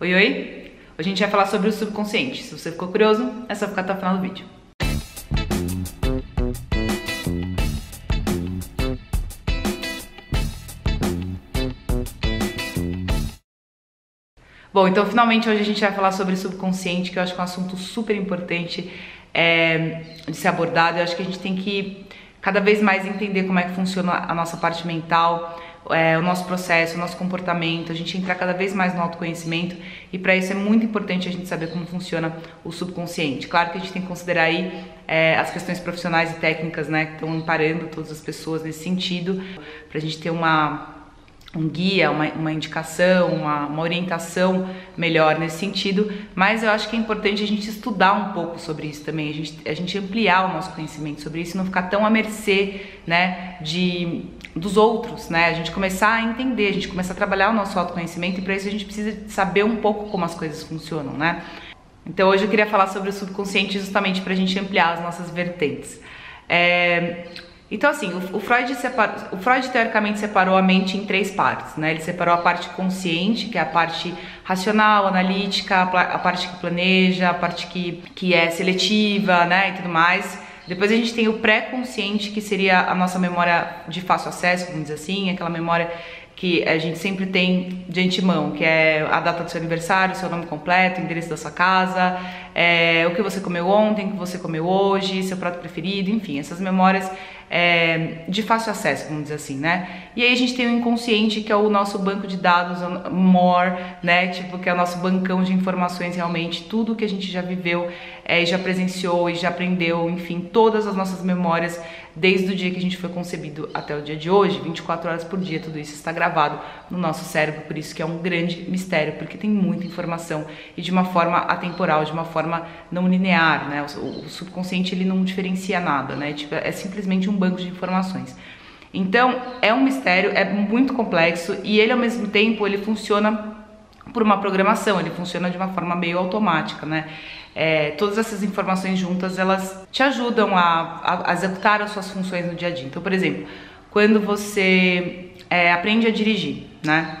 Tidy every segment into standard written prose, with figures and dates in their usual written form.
Oi, oi! Hoje a gente vai falar sobre o subconsciente. Se você ficou curioso, é só ficar até o final do vídeo. Bom, então finalmente hoje a gente vai falar sobre o subconsciente, que eu acho que é um assunto super importante de ser abordado. Eu acho que a gente tem que cada vez mais entender como é que funciona a nossa parte mental, o nosso processo, o nosso comportamento, a gente entrar cada vez mais no autoconhecimento, e para isso é muito importante a gente saber como funciona o subconsciente. Claro que a gente tem que considerar aí as questões profissionais e técnicas, né, que estão amparando todas as pessoas nesse sentido, para a gente ter um guia, uma indicação, uma orientação melhor nesse sentido, mas eu acho que é importante a gente estudar um pouco sobre isso também, a gente ampliar o nosso conhecimento sobre isso e não ficar tão à mercê, né, dos outros, né, a gente começar a entender, a gente começar a trabalhar o nosso autoconhecimento, e para isso a gente precisa saber um pouco como as coisas funcionam, né. Então hoje eu queria falar sobre o subconsciente justamente para a gente ampliar as nossas vertentes. Então assim, o Freud teoricamente separou a mente em três partes, né? Ele separou a parte consciente, que é a parte racional, analítica, a parte que planeja, a parte que é seletiva, né, e tudo mais. Depois a gente tem o pré-consciente, que seria a nossa memória de fácil acesso, vamos dizer assim, aquela memória que a gente sempre tem de antemão, que é a data do seu aniversário, seu nome completo, o endereço da sua casa, o que você comeu ontem, o que você comeu hoje, seu prato preferido, enfim, essas memórias de fácil acesso, vamos dizer assim, né? E aí a gente tem o inconsciente, que é o nosso banco de dados, more, né? Tipo, que é o nosso bancão de informações, realmente, tudo que a gente já viveu, já presenciou e já aprendeu, enfim, todas as nossas memórias, desde o dia que a gente foi concebido até o dia de hoje, 24 horas por dia, tudo isso está gravado no nosso cérebro, por isso que é um grande mistério, porque tem muita informação e de uma forma atemporal, de uma forma não linear, né? O subconsciente, ele não diferencia nada, né? Tipo, é simplesmente um banco de informações. Então, é um mistério, é muito complexo, e ele ao mesmo tempo, ele funciona por uma programação, ele funciona de uma forma meio automática, né? Todas essas informações juntas, elas te ajudam a executar as suas funções no dia a dia. Então, por exemplo, quando você aprende a dirigir, né?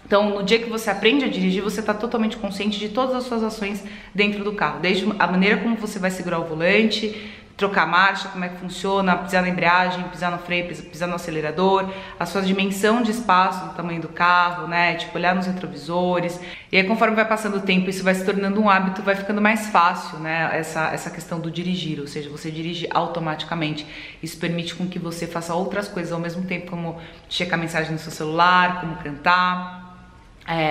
Então, no dia que você aprende a dirigir, você está totalmente consciente de todas as suas ações dentro do carro, desde a maneira como você vai segurar o volante, trocar a marcha, como é que funciona, pisar na embreagem, pisar no freio, pisar no acelerador, a sua dimensão de espaço, do tamanho do carro, né, tipo, olhar nos retrovisores. E aí, conforme vai passando o tempo, isso vai se tornando um hábito, vai ficando mais fácil, né, essa questão do dirigir, ou seja, você dirige automaticamente. Isso permite com que você faça outras coisas ao mesmo tempo, como checar mensagem no seu celular, como cantar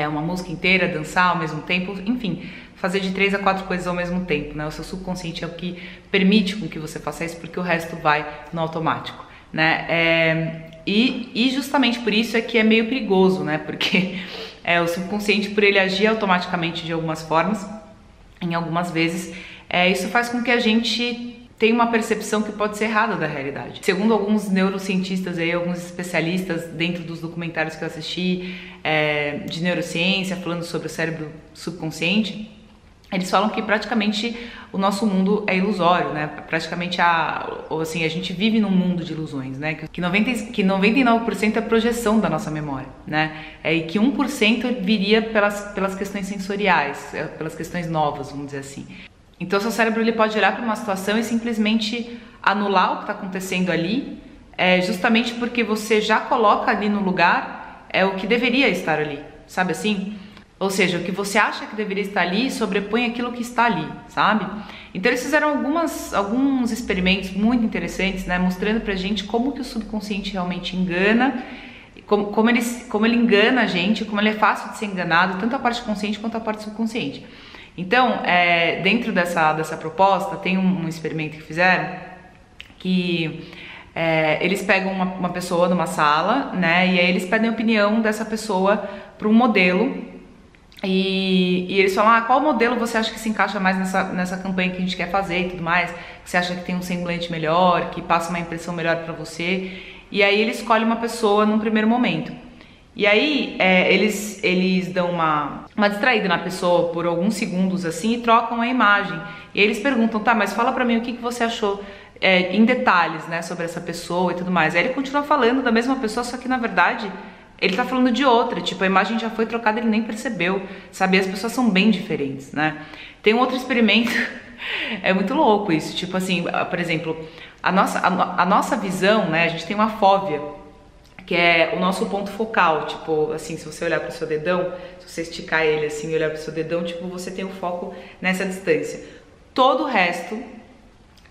uma música inteira, dançar ao mesmo tempo, enfim, fazer de 3 a 4 coisas ao mesmo tempo, né? O seu subconsciente é o que permite com que você faça isso, porque o resto vai no automático, né? E justamente por isso é que é meio perigoso, né? Porque o subconsciente, por ele agir automaticamente de algumas formas, em algumas vezes, isso faz com que a gente tem uma percepção que pode ser errada da realidade. Segundo alguns neurocientistas aí, alguns especialistas dentro dos documentários que eu assisti de neurociência, falando sobre o cérebro subconsciente, eles falam que praticamente o nosso mundo é ilusório, né? Praticamente a gente vive num mundo de ilusões, né? Que 99% é projeção da nossa memória, né? E que 1% viria pelas questões sensoriais, pelas questões novas, vamos dizer assim. Então, seu cérebro, ele pode olhar para uma situação e simplesmente anular o que está acontecendo ali, justamente porque você já coloca ali no lugar o que deveria estar ali, sabe assim? Ou seja, o que você acha que deveria estar ali sobrepõe aquilo que está ali, sabe? Então, eles fizeram alguns experimentos muito interessantes, né, mostrando pra gente como que o subconsciente realmente engana, como ele engana a gente, como ele é fácil de ser enganado, tanto a parte consciente quanto a parte subconsciente. Então, dentro dessa proposta, tem um experimento que fizeram, que eles pegam uma pessoa numa sala, né, e aí eles pedem a opinião dessa pessoa para um modelo, e eles falam, qual modelo você acha que se encaixa mais nessa campanha que a gente quer fazer e tudo mais, que você acha que tem um semblante melhor, que passa uma impressão melhor para você, e aí ele escolhe uma pessoa num primeiro momento. E aí eles dão uma distraída na pessoa por alguns segundos assim e trocam a imagem. E aí eles perguntam, tá, mas fala pra mim o que você achou em detalhes, né, sobre essa pessoa e tudo mais. Aí ele continua falando da mesma pessoa, só que na verdade ele tá falando de outra, tipo, a imagem já foi trocada, ele nem percebeu, sabe? As pessoas são bem diferentes, né? Tem um outro experimento, é muito louco isso, tipo assim, por exemplo, a nossa visão, né? A gente tem uma fóvea, que é o nosso ponto focal, tipo, assim, se você olhar pro seu dedão, se você esticar ele assim e olhar pro seu dedão, tipo, você tem o foco nessa distância. Todo o resto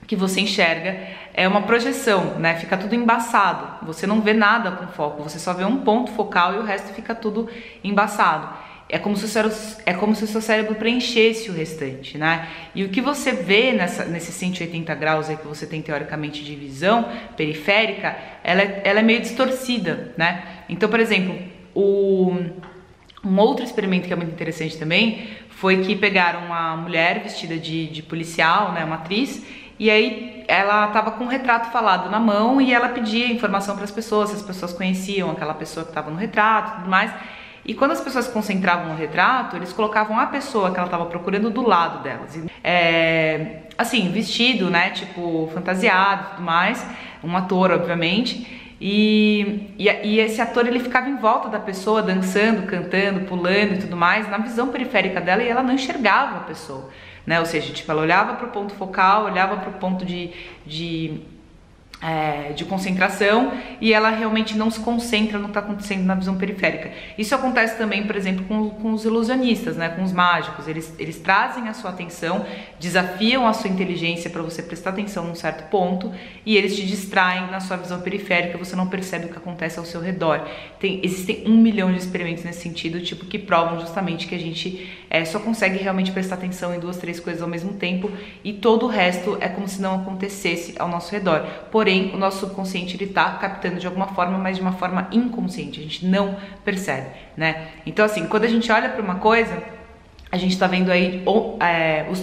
que você enxerga é uma projeção, né? Fica tudo embaçado. Você não vê nada com foco, você só vê um ponto focal e o resto fica tudo embaçado. É como se o seu cérebro preenchesse o restante, né? E o que você vê nesses 180 graus aí que você tem teoricamente de visão periférica, ela é meio distorcida, né? Então, por exemplo, um outro experimento que é muito interessante também foi que pegaram uma mulher vestida de policial, né? Uma atriz, e aí ela estava com um retrato falado na mão e ela pedia informação para as pessoas, se as pessoas conheciam aquela pessoa que estava no retrato e tudo mais. E quando as pessoas se concentravam no retrato, eles colocavam a pessoa que ela estava procurando do lado delas. Assim, vestido, né, tipo, fantasiado e tudo mais, um ator, obviamente. E esse ator, ele ficava em volta da pessoa, dançando, cantando, pulando e tudo mais, na visão periférica dela, e ela não enxergava a pessoa, né? Ou seja, tipo, ela olhava para o ponto focal, olhava para o ponto de concentração, e ela realmente não se concentra no que está acontecendo na visão periférica. Isso acontece também, por exemplo, com os ilusionistas, né, com os mágicos. Eles trazem a sua atenção, desafiam a sua inteligência para você prestar atenção num certo ponto, e eles te distraem na sua visão periférica, você não percebe o que acontece ao seu redor. Existem 1 milhão de experimentos nesse sentido, tipo, que provam justamente que a gente só consegue realmente prestar atenção em 2, 3 coisas ao mesmo tempo, e todo o resto é como se não acontecesse ao nosso redor. Porém, o nosso subconsciente, ele tá captando de alguma forma, mas de uma forma inconsciente, a gente não percebe, né? Então, assim, quando a gente olha para uma coisa, a gente tá vendo aí, o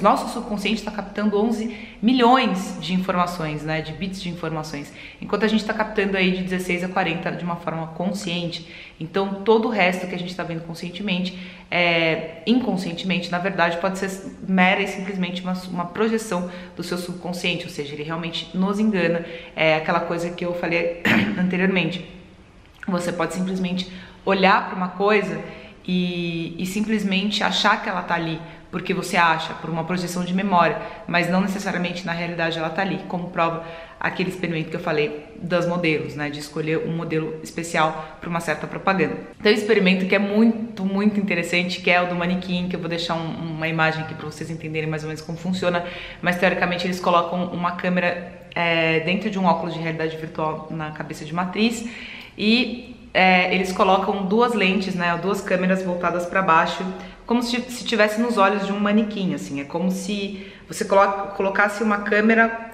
nosso subconsciente está captando 11 milhões de informações, né, de bits de informações, enquanto a gente está captando aí de 16 a 40 de uma forma consciente. Então, todo o resto que a gente está vendo conscientemente, inconscientemente, na verdade, pode ser mera e simplesmente uma projeção do seu subconsciente, ou seja, ele realmente nos engana. É aquela coisa que eu falei anteriormente. Você pode simplesmente olhar para uma coisa e simplesmente achar que ela tá ali, porque você acha, por uma projeção de memória, mas não necessariamente na realidade ela tá ali, como prova aquele experimento que eu falei dos modelos, né, de escolher um modelo especial para uma certa propaganda. Então, um experimento que é muito, muito interessante, que é o do manequim, que eu vou deixar uma imagem aqui para vocês entenderem mais ou menos como funciona, mas teoricamente eles colocam uma câmera dentro de um óculos de realidade virtual na cabeça de uma atriz, e eles colocam 2 lentes, né, 2 câmeras voltadas para baixo, como se estivesse nos olhos de um manequim, assim. É como se você colocasse uma câmera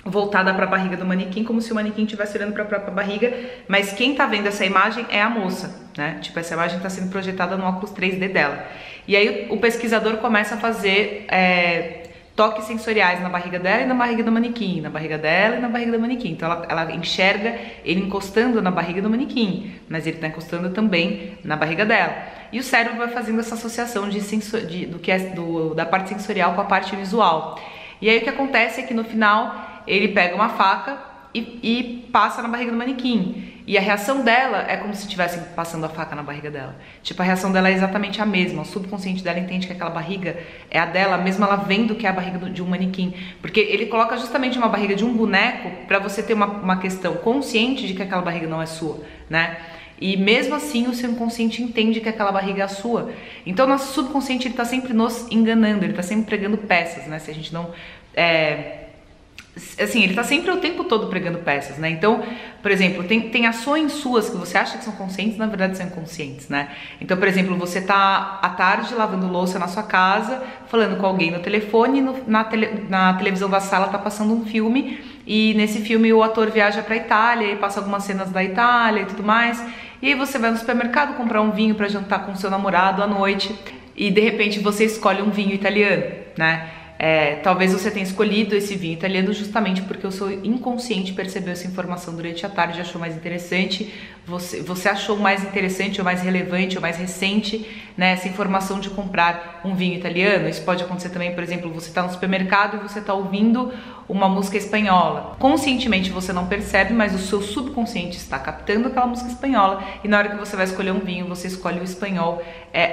voltada para a barriga do manequim, como se o manequim estivesse olhando para a própria barriga, mas quem tá vendo essa imagem é a moça, né? Tipo, essa imagem está sendo projetada no óculos 3D dela. E aí o pesquisador começa a fazer toques sensoriais na barriga dela e na barriga do manequim, na barriga dela e na barriga do manequim. Então ela enxerga ele encostando na barriga do manequim, mas ele está encostando também na barriga dela. E o cérebro vai fazendo essa associação da parte sensorial com a parte visual. E aí o que acontece é que no final ele pega uma faca e passa na barriga do manequim. E a reação dela é como se estivesse passando a faca na barriga dela. Tipo, a reação dela é exatamente a mesma. O subconsciente dela entende que aquela barriga é a dela, mesmo ela vendo que é a barriga de um manequim. Porque ele coloca justamente uma barriga de um boneco para você ter uma questão consciente de que aquela barriga não é sua, né? E mesmo assim o seu inconsciente entende que aquela barriga é a sua. Então o nosso subconsciente, ele tá sempre nos enganando, ele tá sempre pregando peças, né? Se a gente não... assim, ele tá sempre o tempo todo pregando peças, né? Então, por exemplo, tem ações suas que você acha que são conscientes, na verdade são inconscientes, né? Então, por exemplo, você tá à tarde lavando louça na sua casa, falando com alguém no telefone, na televisão da sala tá passando um filme, e nesse filme o ator viaja pra Itália e passa algumas cenas da Itália e tudo mais, e aí você vai no supermercado comprar um vinho pra jantar com seu namorado à noite, e de repente você escolhe um vinho italiano, né? Talvez você tenha escolhido esse vinho italiano justamente porque o seu inconsciente percebeu essa informação durante a tarde e achou mais interessante. Você achou mais interessante ou mais relevante ou mais recente, né, essa informação de comprar um vinho italiano. Isso pode acontecer também, por exemplo, você está no supermercado e você está ouvindo uma música espanhola. Conscientemente você não percebe, mas o seu subconsciente está captando aquela música espanhola e na hora que você vai escolher um vinho, você escolhe o espanhol,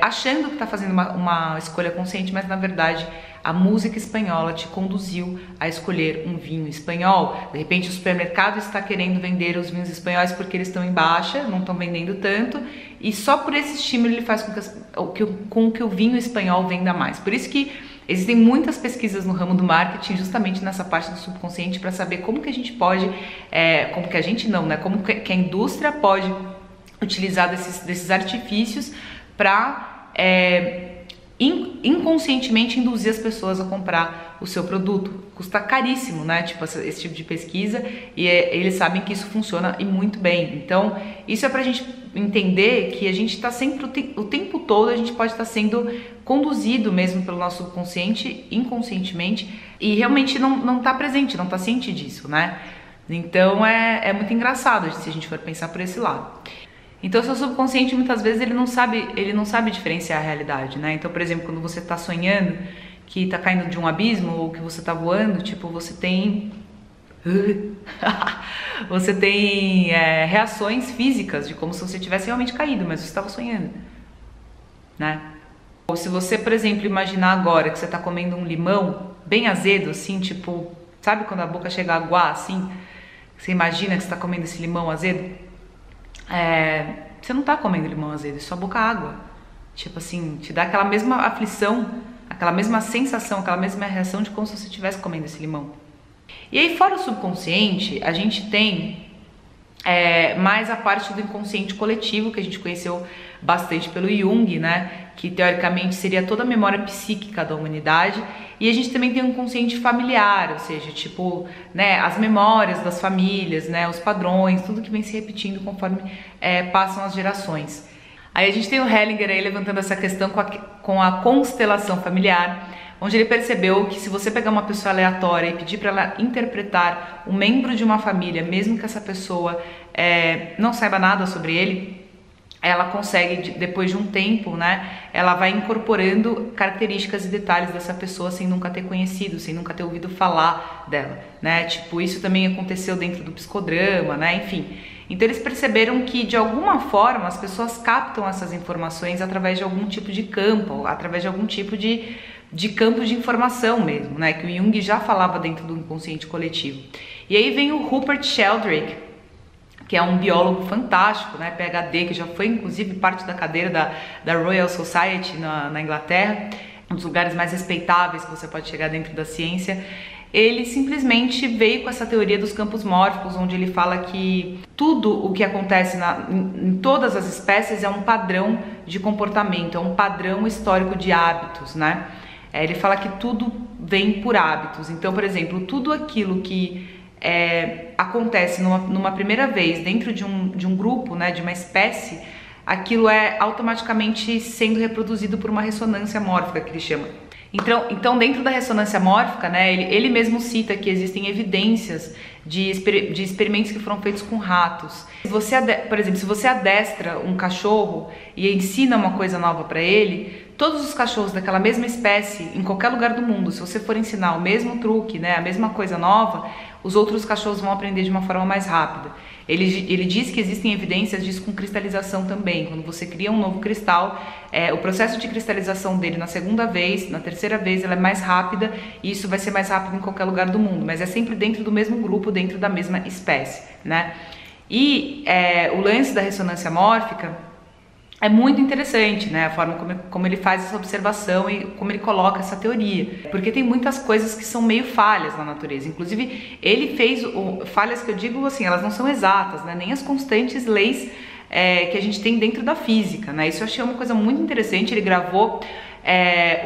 achando que está fazendo uma escolha consciente, mas na verdade a música espanhola te conduziu a escolher um vinho espanhol. De repente o supermercado está querendo vender os vinhos espanhóis porque eles estão em baixa, não estão vendendo tanto, e só por esse estímulo ele faz com que o vinho espanhol venda mais. Por isso que existem muitas pesquisas no ramo do marketing justamente nessa parte do subconsciente para saber como que a gente pode, como que a gente não, né? Como que a indústria pode utilizar desses artifícios para inconscientemente induzir as pessoas a comprar o seu produto. Custa caríssimo, né? Tipo, esse tipo de pesquisa, e eles sabem que isso funciona e muito bem. Então, isso é pra gente entender que a gente está sempre, o tempo todo, a gente pode estar sendo conduzido mesmo pelo nosso subconsciente, inconscientemente, e realmente não tá presente, não tá ciente disso, né? Então, é muito engraçado se a gente for pensar por esse lado. Então, o seu subconsciente, muitas vezes, ele não sabe diferenciar a realidade, né? Então, por exemplo, quando você tá sonhando que tá caindo de um abismo ou que você tá voando, tipo, você tem reações físicas de como se você tivesse realmente caído, mas você estava sonhando, né? Ou se você, por exemplo, imaginar agora que você tá comendo um limão bem azedo, assim, tipo, sabe quando a boca chega a aguar, assim? Você imagina que você tá comendo esse limão azedo? Você não tá comendo limão azedo, sua boca água. Tipo assim, te dá aquela mesma aflição, aquela mesma sensação, aquela mesma reação de como se você estivesse comendo esse limão. E aí, fora o subconsciente, a gente tem mais a parte do inconsciente coletivo, que a gente conheceu bastante pelo Jung, né? Que teoricamente seria toda a memória psíquica da humanidade. E a gente também tem um inconsciente familiar, ou seja, tipo, né, as memórias das famílias, né, os padrões, tudo que vem se repetindo conforme passam as gerações. Aí a gente tem o Hellinger aí levantando essa questão com a constelação familiar, onde ele percebeu que se você pegar uma pessoa aleatória e pedir para ela interpretar um membro de uma família, mesmo que essa pessoa não saiba nada sobre ele, ela consegue, depois de um tempo, né, ela vai incorporando características e detalhes dessa pessoa sem nunca ter conhecido, sem nunca ter ouvido falar dela, né? Tipo, isso também aconteceu dentro do psicodrama, né? Enfim. Então eles perceberam que de alguma forma as pessoas captam essas informações através de algum tipo de campo, através de algum tipo de campo de informação mesmo, né? Que o Jung já falava dentro do inconsciente coletivo. E aí vem o Rupert Sheldrake, que é um biólogo fantástico, né, PhD, que já foi inclusive parte da cadeira da Royal Society na Inglaterra, um dos lugares mais respeitáveis que você pode chegar dentro da ciência. Ele simplesmente veio com essa teoria dos campos mórficos, onde ele fala que tudo o que acontece em todas as espécies é um padrão de comportamento, é um padrão histórico de hábitos, né? Ele fala que tudo vem por hábitos. Então, por exemplo, tudo aquilo que acontece numa primeira vez dentro de um grupo, né, de uma espécie, aquilo é automaticamente sendo reproduzido por uma ressonância mórfica, que ele chama. Então dentro da ressonância mórfica, né, ele mesmo cita que existem evidências de experimentos que foram feitos com ratos. Por exemplo, se você adestra um cachorro e ensina uma coisa nova para ele, todos os cachorros daquela mesma espécie, em qualquer lugar do mundo, se você for ensinar o mesmo truque, né, a mesma coisa nova, os outros cachorros vão aprender de uma forma mais rápida. Ele diz que existem evidências disso com cristalização também. Quando você cria um novo cristal, o processo de cristalização dele na segunda vez, na terceira vez, ela é mais rápida, e isso vai ser mais rápido em qualquer lugar do mundo, mas é sempre dentro do mesmo grupo, dentro da mesma espécie, né? E o lance da ressonância mórfica é muito interessante, né? A forma como ele faz essa observação e como ele coloca essa teoria. Porque tem muitas coisas que são meio falhas na natureza. Inclusive, ele fez falhas que eu digo assim, elas não são exatas, né? Nem as constantes leis que a gente tem dentro da física, né? Isso eu achei uma coisa muito interessante. Ele gravou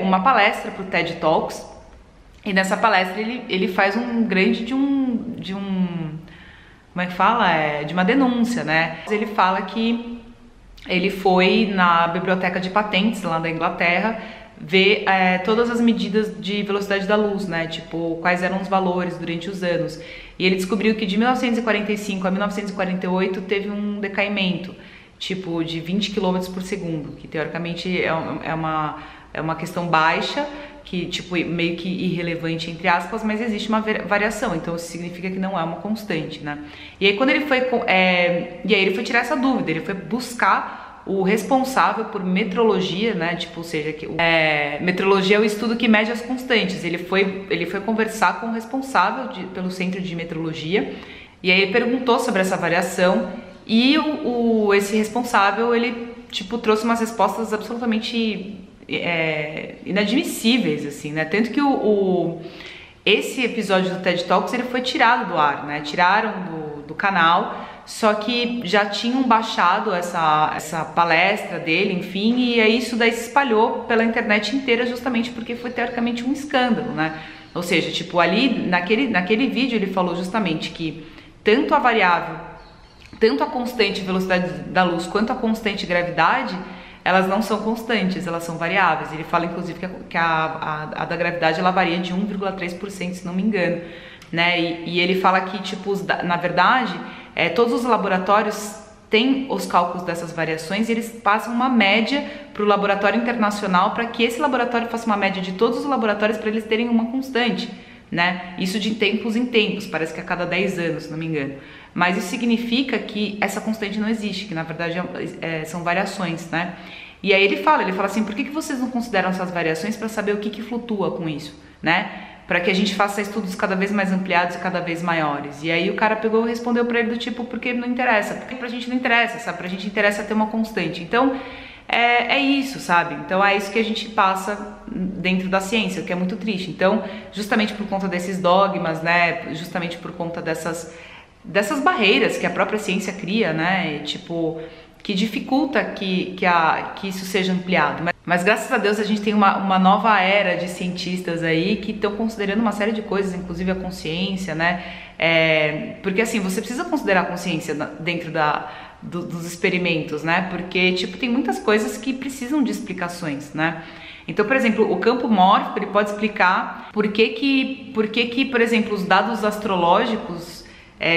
uma palestra para o TED Talks. E nessa palestra ele faz um grande de um como é que fala? De uma denúncia, né? Ele fala que ele foi na biblioteca de patentes lá da Inglaterra ver todas as medidas de velocidade da luz, né? Tipo, quais eram os valores durante os anos. E ele descobriu que de 1945 a 1948 teve um decaimento, tipo, de 20 km por segundo, que teoricamente é uma questão baixa, que tipo meio que irrelevante entre aspas, mas existe uma variação, então isso significa que não é uma constante, né? E aí quando ele foi e aí ele foi tirar essa dúvida, ele foi buscar o responsável por metrologia, né? Tipo, ou seja, que metrologia é o estudo que mede as constantes. Ele foi conversar com o responsável pelo centro de metrologia, e aí ele perguntou sobre essa variação, e esse responsável, ele tipo trouxe umas respostas absolutamente inadmissíveis, assim, né? Tanto que esse episódio do TED Talks, ele foi tirado do ar, né? Tiraram do canal, só que já tinham baixado essa palestra dele, enfim, e aí isso daí se espalhou pela internet inteira, justamente porque foi teoricamente um escândalo, né? Ou seja, tipo, ali naquele vídeo ele falou justamente que tanto a constante velocidade da luz quanto a constante gravidade, elas não são constantes, elas são variáveis. Ele fala, inclusive, que a da gravidade ela varia de 1,3%, se não me engano, né? E ele fala que, tipo, na verdade, todos os laboratórios têm os cálculos dessas variações e eles passam uma média para o laboratório internacional, para que esse laboratório faça uma média de todos os laboratórios para eles terem uma constante, né? Isso de tempos em tempos, parece que a cada 10 anos, se não me engano. Mas isso significa que essa constante não existe, que na verdade são variações, né? E aí ele fala assim, por que vocês não consideram essas variações para saber o que flutua com isso, né? Para que a gente faça estudos cada vez mais ampliados e cada vez maiores. E aí o cara pegou e respondeu para ele do tipo, porque não interessa, porque pra gente não interessa, sabe? Pra gente interessa ter uma constante. Então, é isso, sabe? Então é isso que a gente passa dentro da ciência, o que é muito triste. Então, justamente por conta desses dogmas, né? Justamente por conta dessas barreiras que a própria ciência cria, né? E, tipo, que dificulta que isso seja ampliado. Mas graças a Deus a gente tem uma nova era de cientistas aí que estão considerando uma série de coisas, inclusive a consciência, né? Porque assim, você precisa considerar a consciência dentro dos experimentos, né? Porque, tipo, tem muitas coisas que precisam de explicações, né? Então, por exemplo, o campo mórfico, ele pode explicar por que, por exemplo, os dados astrológicos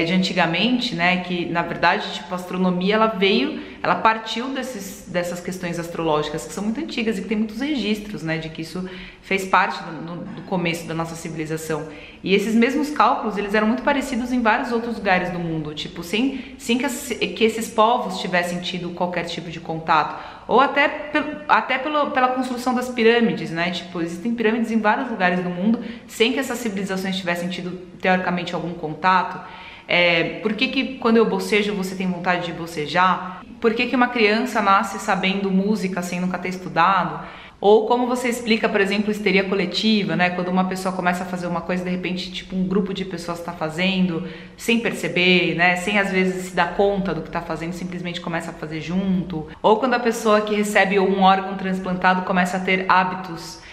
de antigamente, né, que na verdade, tipo, a astronomia ela partiu dessas questões astrológicas que são muito antigas e que tem muitos registros, né, de que isso fez parte do começo da nossa civilização. E esses mesmos cálculos, eles eram muito parecidos em vários outros lugares do mundo, tipo, sem que esses povos tivessem tido qualquer tipo de contato, ou até pela construção das pirâmides, né, tipo, existem pirâmides em vários lugares do mundo sem que essas civilizações tivessem tido, teoricamente, algum contato. Por que quando eu bocejo você tem vontade de bocejar? Por que uma criança nasce sabendo música sem nunca ter estudado? Ou como você explica, por exemplo, histeria coletiva, né? Quando uma pessoa começa a fazer uma coisa, de repente, tipo, um grupo de pessoas está fazendo sem perceber, né? Sem às vezes se dar conta do que está fazendo, simplesmente começa a fazer junto. Ou quando a pessoa que recebe um órgão transplantado começa a ter hábitos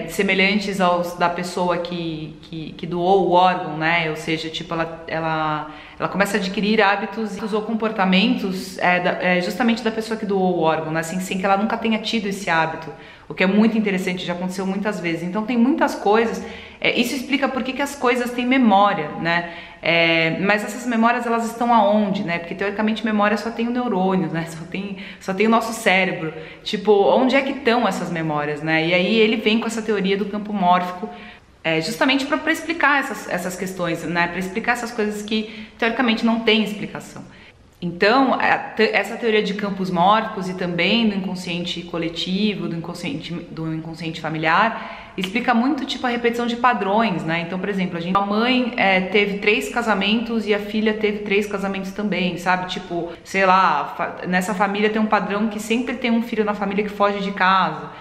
semelhantes aos da pessoa que doou o órgão, né? Ou seja, tipo, ela começa a adquirir hábitos ou comportamentos justamente da pessoa que doou o órgão, né? Assim, sem que ela nunca tenha tido esse hábito, o que é muito interessante, já aconteceu muitas vezes. Então tem muitas coisas, isso explica por que as coisas têm memória, né? Mas essas memórias, elas estão aonde, né? Porque teoricamente memória só tem o neurônio, né? Só tem o nosso cérebro. Tipo, onde é que estão essas memórias, né? E aí ele vem com essa teoria do campo mórfico, justamente para explicar essas questões, né? Para explicar essas coisas que teoricamente não têm explicação. Então, essa teoria de campos mórficos e também do inconsciente coletivo, do inconsciente familiar, explica muito, tipo, a repetição de padrões, né? Então, por exemplo, a mãe teve 3 casamentos e a filha teve 3 casamentos também, sabe? Tipo, sei lá, nessa família tem um padrão que sempre tem um filho na família que foge de casa.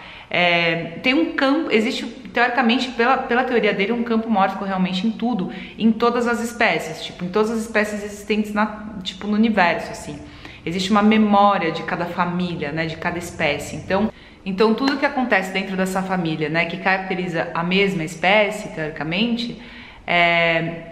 Tem um campo, existe teoricamente, pela teoria dele, um campo mórfico realmente em tudo, em todas as espécies, tipo, em todas as espécies existentes tipo, no universo, assim. Existe uma memória de cada família, né, de cada espécie. Então tudo que acontece dentro dessa família, né, que caracteriza a mesma espécie, teoricamente,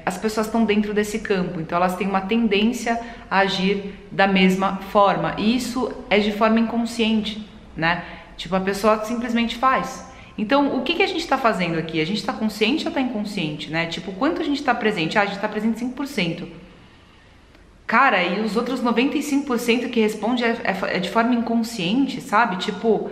as pessoas estão dentro desse campo, então elas têm uma tendência a agir da mesma forma. E isso é de forma inconsciente, né? Tipo, a pessoa simplesmente faz. Então, o que a gente tá fazendo aqui? A gente tá consciente ou tá inconsciente, né? Tipo, quanto a gente tá presente? Ah, a gente tá presente 5%. Cara, e os outros 95% que responde é de forma inconsciente, sabe? Tipo,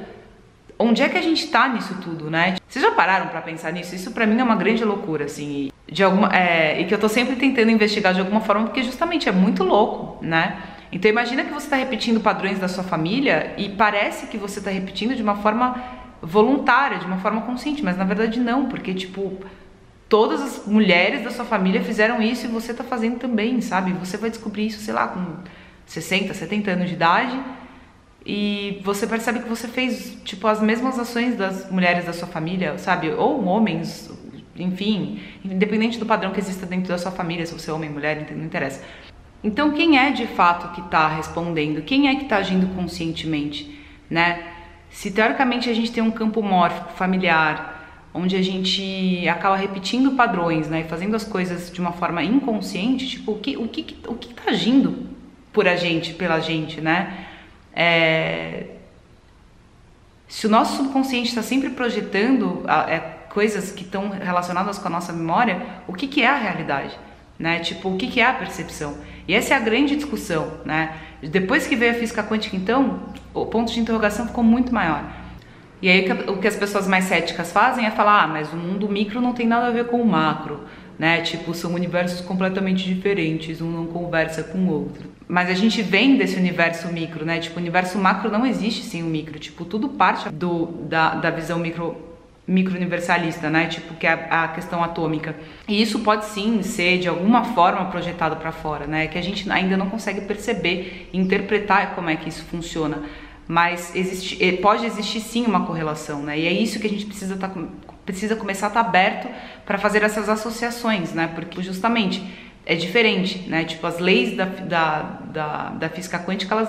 onde é que a gente tá nisso tudo, né? Vocês já pararam pra pensar nisso? Isso pra mim é uma grande loucura, assim, e que eu tô sempre tentando investigar de alguma forma, porque justamente é muito louco, né? Então imagina que você tá repetindo padrões da sua família e parece que você tá repetindo de uma forma voluntária, de uma forma consciente, mas na verdade não, porque tipo, todas as mulheres da sua família fizeram isso e você tá fazendo também, sabe? Você vai descobrir isso, sei lá, com 60, 70 anos de idade, e você percebe que você fez, tipo, as mesmas ações das mulheres da sua família, sabe? Ou homens, enfim, independente do padrão que exista dentro da sua família, se você é homem, mulher, não interessa. Então, quem é de fato que tá respondendo? Quem é que tá agindo conscientemente, né? Se teoricamente a gente tem um campo mórfico, familiar, onde a gente acaba repetindo padrões, né, e fazendo as coisas de uma forma inconsciente, tipo, o que tá agindo por a gente, pela gente, né? Se o nosso subconsciente está sempre projetando coisas que estão relacionadas com a nossa memória, o que é a realidade, né? Tipo, o que é a percepção? E essa é a grande discussão, né? Depois que veio a física quântica, então, o ponto de interrogação ficou muito maior. E aí o que as pessoas mais céticas fazem é falar, mas o mundo micro não tem nada a ver com o macro, né? Tipo, são universos completamente diferentes, um não conversa com o outro. Mas a gente vem desse universo micro, né? Tipo, o universo macro não existe sem o micro. Tipo, tudo parte da visão micro-universalista, né? Tipo, que é a questão atômica. E isso pode sim ser, de alguma forma, projetado para fora, né? Que a gente ainda não consegue perceber, interpretar como é que isso funciona. Mas pode existir sim uma correlação, né? E é isso que a gente precisa começar a estar aberto para fazer essas associações, né? Porque justamente é diferente, né? Tipo, as leis da física quântica, elas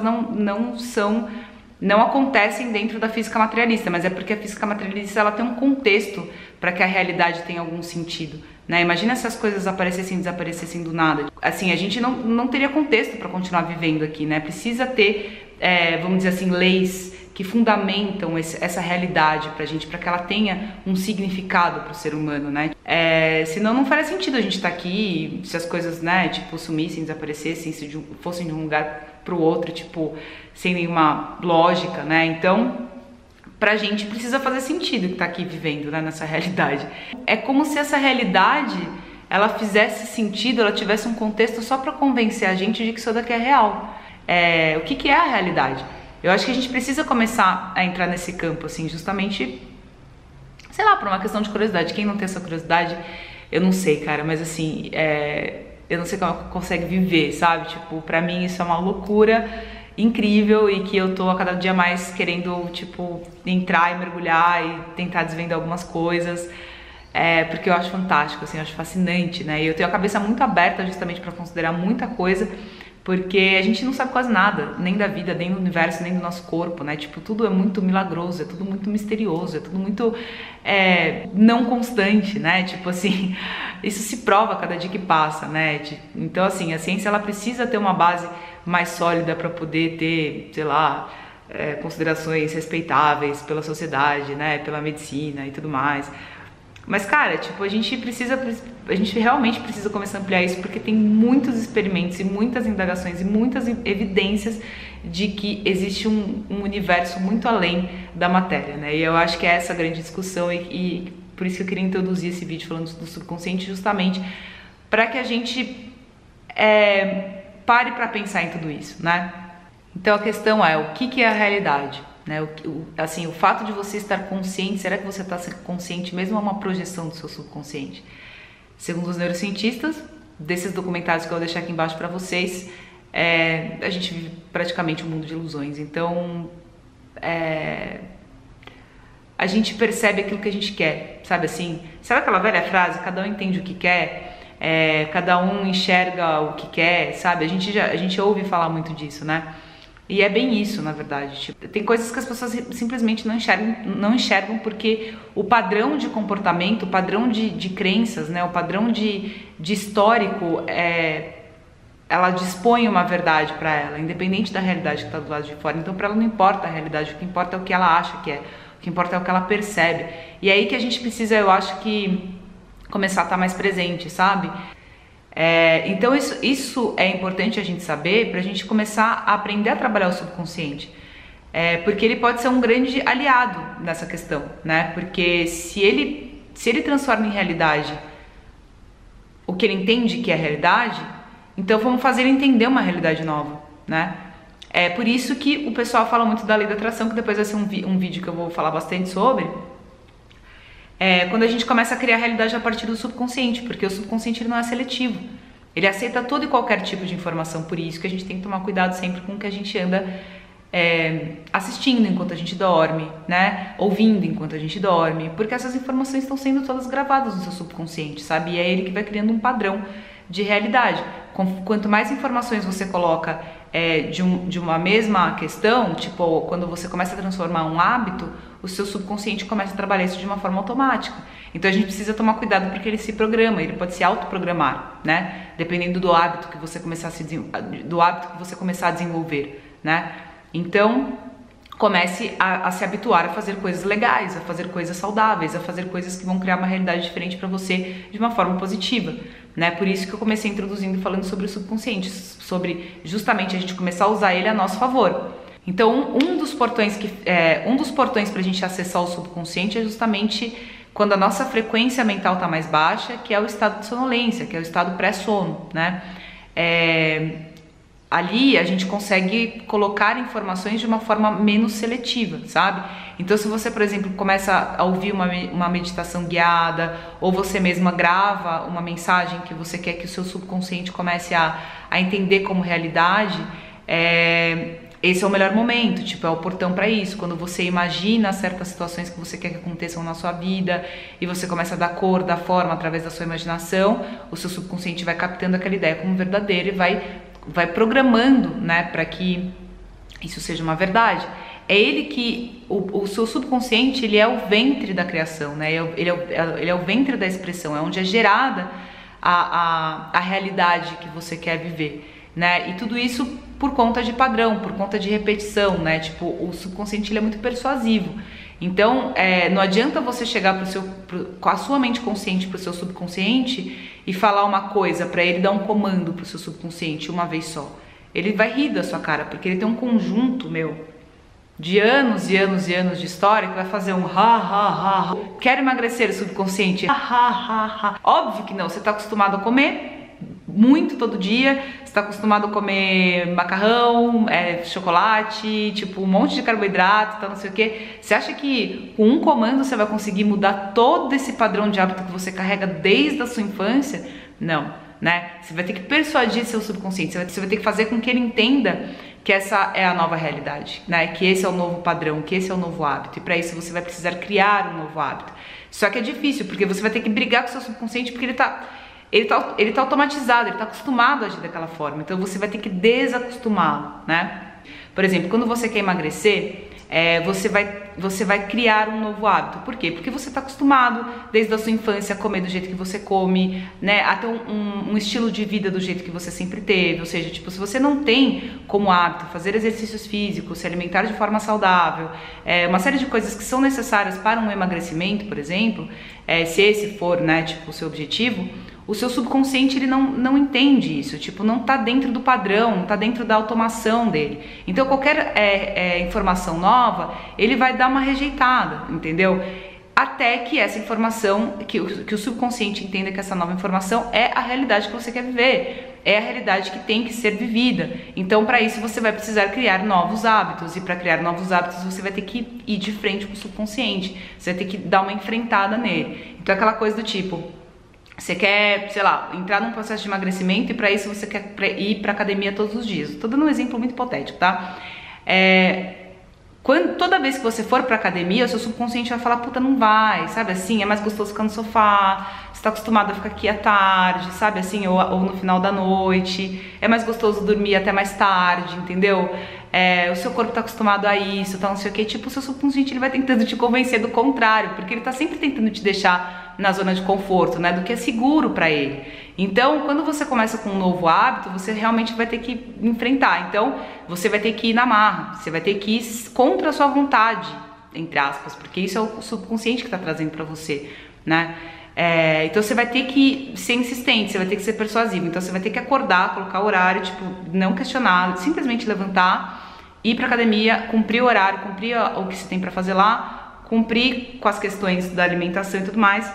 não acontecem dentro da física materialista, mas é porque a física materialista ela tem um contexto para que a realidade tenha algum sentido, né? Imagina se as coisas aparecessem e desaparecessem do nada. Assim, a gente não teria contexto para continuar vivendo aqui, né? Precisa ter vamos dizer assim, leis que fundamentam essa realidade pra gente, para que ela tenha um significado pro ser humano, né? Senão não faria sentido a gente estar aqui se as coisas, né, tipo, sumissem, desaparecessem, fossem de um lugar pro outro, tipo, sem nenhuma lógica, né? Então, pra gente precisa fazer sentido que tá aqui vivendo, né, nessa realidade. É como se essa realidade, ela fizesse sentido, ela tivesse um contexto só pra convencer a gente de que isso daqui é real. O que é a realidade? Eu acho que a gente precisa começar a entrar nesse campo, assim, justamente, sei lá, por uma questão de curiosidade. Quem não tem essa curiosidade, eu não sei, cara, mas assim, eu não sei como consegue viver, sabe? Tipo, pra mim isso é uma loucura incrível e que eu tô a cada dia mais querendo, tipo, entrar e mergulhar e tentar desvendar algumas coisas, porque eu acho fantástico, assim, eu acho fascinante, né? E eu tenho a cabeça muito aberta justamente pra considerar muita coisa, porque a gente não sabe quase nada, nem da vida, nem do universo, nem do nosso corpo, né? Tipo, tudo é muito milagroso, é tudo muito misterioso, é tudo muito não constante, né? Tipo assim, isso se prova a cada dia que passa, né? Então, assim, a ciência, ela precisa ter uma base mais sólida para poder ter, sei lá, considerações respeitáveis pela sociedade, né? Pela medicina e tudo mais. Mas, cara, tipo, a gente realmente precisa começar a ampliar isso, porque tem muitos experimentos e muitas indagações e muitas evidências de que existe um universo muito além da matéria, né? E eu acho que é essa a grande discussão e por isso que eu queria introduzir esse vídeo falando do subconsciente, justamente para que a gente pare para pensar em tudo isso, né? Então a questão é, o que é a realidade? Né? Assim, o fato de você estar consciente, será que você está consciente mesmo é uma projeção do seu subconsciente? Segundo os neurocientistas, desses documentários que eu vou deixar aqui embaixo para vocês, a gente vive praticamente um mundo de ilusões. Então, a gente percebe aquilo que a gente quer, sabe assim? Sabe aquela velha frase, cada um entende o que quer, cada um enxerga o que quer, sabe? A gente ouve falar muito disso, né? E é bem isso, na verdade. Tipo, tem coisas que as pessoas simplesmente não enxergam porque o padrão de comportamento, o padrão de crenças, né, o padrão de histórico ela dispõe uma verdade para ela, independente da realidade que está do lado de fora. Então, para ela não importa a realidade, o que importa é o que ela acha que é, o que importa é o que ela percebe. E é aí que a gente precisa, eu acho que, começar a estar mais presente, sabe? Então, isso é importante a gente saber para a gente começar a aprender a trabalhar o subconsciente. Porque ele pode ser um grande aliado nessa questão, né? Porque se ele transforma em realidade o que ele entende que é realidade, então vamos fazer ele entender uma realidade nova, né? É por isso que o pessoal fala muito da lei da atração, que depois vai ser um vídeo que eu vou falar bastante sobre. Quando a gente começa a criar a realidade a partir do subconsciente, porque o subconsciente ele não é seletivo. Ele aceita todo e qualquer tipo de informação, por isso que a gente tem que tomar cuidado sempre com o que a gente anda assistindo enquanto a gente dorme, né? Ouvindo enquanto a gente dorme, porque essas informações estão sendo todas gravadas no seu subconsciente, sabe? E é ele que vai criando um padrão de realidade. Quanto mais informações você coloca de uma mesma questão, tipo, quando você começa a transformar um hábito, o seu subconsciente começa a trabalhar isso de uma forma automática. Então a gente precisa tomar cuidado porque ele se programa, ele pode se autoprogramar, né? Dependendo do hábito que você começar a desenvolver, né? Então, comece a se habituar a fazer coisas legais, a fazer coisas saudáveis, a fazer coisas que vão criar uma realidade diferente para você de uma forma positiva, né? Por isso que eu comecei introduzindo falando sobre o subconsciente, sobre justamente a gente começar a usar ele a nosso favor. Então, um dos portões para a gente acessar o subconsciente é justamente quando a nossa frequência mental está mais baixa, que é o estado de sonolência, que é o estado pré-sono, né? Ali a gente consegue colocar informações de uma forma menos seletiva, sabe? Então, se você, por exemplo, começa a ouvir uma meditação guiada, ou você mesma grava uma mensagem que você quer que o seu subconsciente comece a entender como realidade, esse é o melhor momento, tipo, é o portão para isso. Quando você imagina certas situações que você quer que aconteçam na sua vida e você começa a dar cor, dar forma através da sua imaginação, o seu subconsciente vai captando aquela ideia como verdadeira e vai programando, né, para que isso seja uma verdade. É ele que, o seu subconsciente, ele é o ventre da criação, né, ele é o ventre da expressão, é onde é gerada a realidade que você quer viver, né, e tudo isso por conta de padrão, por conta de repetição, né, tipo, o subconsciente ele é muito persuasivo. Então, não adianta você chegar com a sua mente consciente para o seu subconsciente e falar uma coisa para ele dar um comando para o seu subconsciente uma vez só. Ele vai rir da sua cara, porque ele tem um conjunto, de anos e anos e anos de história que vai fazer um ha. Quero emagrecer, o subconsciente, ha. Óbvio que não, você está acostumado a comer muito todo dia, você tá acostumado a comer macarrão, chocolate, tipo um monte de carboidrato, tá, não sei o que. Você acha que com um comando você vai conseguir mudar todo esse padrão de hábito que você carrega desde a sua infância? Não, né? Você vai ter que persuadir seu subconsciente, você vai ter que fazer com que ele entenda que essa é a nova realidade, né? Que esse é o novo padrão, que esse é o novo hábito. E para isso você vai precisar criar um novo hábito. Só que é difícil, porque você vai ter que brigar com o seu subconsciente, porque ele tá automatizado, ele tá acostumado a agir daquela forma, então você vai ter que desacostumá-lo, né? Por exemplo, quando você quer emagrecer, você vai criar um novo hábito. Por quê? Porque você está acostumado desde a sua infância a comer do jeito que você come, né? A ter um estilo de vida do jeito que você sempre teve. Ou seja, tipo, se você não tem como hábito fazer exercícios físicos, se alimentar de forma saudável, uma série de coisas que são necessárias para um emagrecimento, por exemplo, se esse for, né, tipo, o seu objetivo, o seu subconsciente ele não entende isso, tipo, não tá dentro do padrão, não tá dentro da automação dele. Então qualquer informação nova, ele vai dar uma rejeitada, entendeu? Até que essa informação, que o subconsciente entenda que essa nova informação é a realidade que você quer viver, é a realidade que tem que ser vivida. Então para isso você vai precisar criar novos hábitos, e para criar novos hábitos você vai ter que ir de frente com o subconsciente, você vai ter que dar uma enfrentada nele. Então aquela coisa do tipo, você quer, sei lá, entrar num processo de emagrecimento e para isso você quer ir pra academia todos os dias. Tô dando um exemplo muito hipotético, tá? Toda vez que você for pra academia, o seu subconsciente vai falar, puta, não vai, sabe assim? É mais gostoso ficar no sofá, você tá acostumado a ficar aqui à tarde, sabe assim? Ou no final da noite, é mais gostoso dormir até mais tarde, entendeu? O seu corpo tá acostumado a isso, tá, não sei o que. Tipo, o seu subconsciente ele vai tentando te convencer do contrário, porque ele tá sempre tentando te deixar na zona de conforto, né, do que é seguro para ele. Então, quando você começa com um novo hábito, você realmente vai ter que enfrentar. Então, você vai ter que ir na marra, você vai ter que ir contra a sua vontade, entre aspas, porque isso é o subconsciente que está trazendo para você, né? Então você vai ter que ser insistente, você vai ter que ser persuasivo. Então você vai ter que acordar, colocar horário, tipo, não questionar, simplesmente levantar, ir pra academia, cumprir o horário, cumprir o que você tem para fazer lá, cumprir com as questões da alimentação e tudo mais,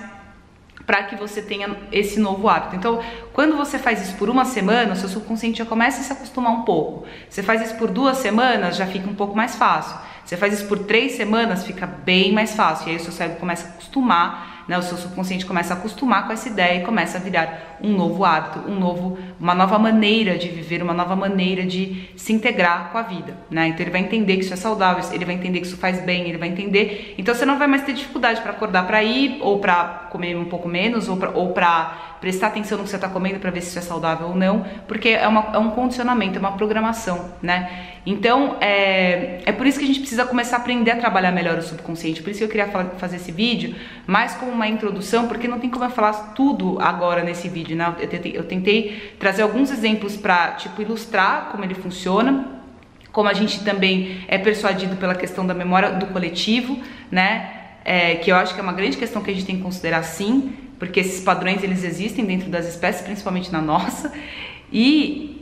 para que você tenha esse novo hábito. Então, quando você faz isso por uma semana, o seu subconsciente já começa a se acostumar um pouco. Você faz isso por 2 semanas, já fica um pouco mais fácil. Você faz isso por 3 semanas, fica bem mais fácil. E aí o seu cérebro começa a acostumar, né? O seu subconsciente começa a acostumar com essa ideia e começa a virar um novo hábito, uma nova maneira de viver, uma nova maneira de se integrar com a vida, né? Então ele vai entender que isso é saudável, ele vai entender que isso faz bem, ele vai entender. Então você não vai mais ter dificuldade para acordar para ir, ou para comer um pouco menos, ou para prestar atenção no que você está comendo para ver se isso é saudável ou não, porque é um condicionamento, é uma programação, né? Então, é por isso que a gente precisa começar a aprender a trabalhar melhor o subconsciente. Por isso que eu queria fazer esse vídeo, mais como uma introdução, porque não tem como eu falar tudo agora nesse vídeo, né? Eu tentei trazer alguns exemplos para, tipo, ilustrar como ele funciona, como a gente também é persuadido pela questão da memória do coletivo, né? Que eu acho que é uma grande questão que a gente tem que considerar, sim, porque esses padrões, eles existem dentro das espécies, principalmente na nossa, e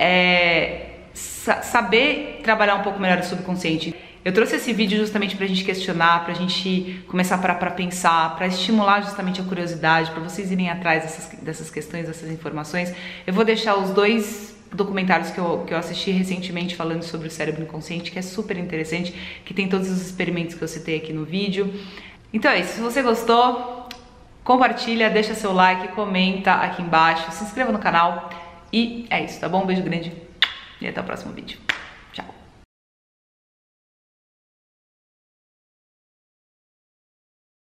saber trabalhar um pouco melhor o subconsciente. Eu trouxe esse vídeo justamente pra gente questionar, pra gente começar a parar pra pensar, pra estimular justamente a curiosidade, pra vocês irem atrás dessas questões, dessas informações. Eu vou deixar os 2 documentários que eu assisti recentemente falando sobre o cérebro inconsciente, que é super interessante, que tem todos os experimentos que eu citei aqui no vídeo. Então é isso, se você gostou, compartilha, deixa seu like, comenta aqui embaixo, se inscreva no canal e é isso, tá bom? Um beijo grande e até o próximo vídeo.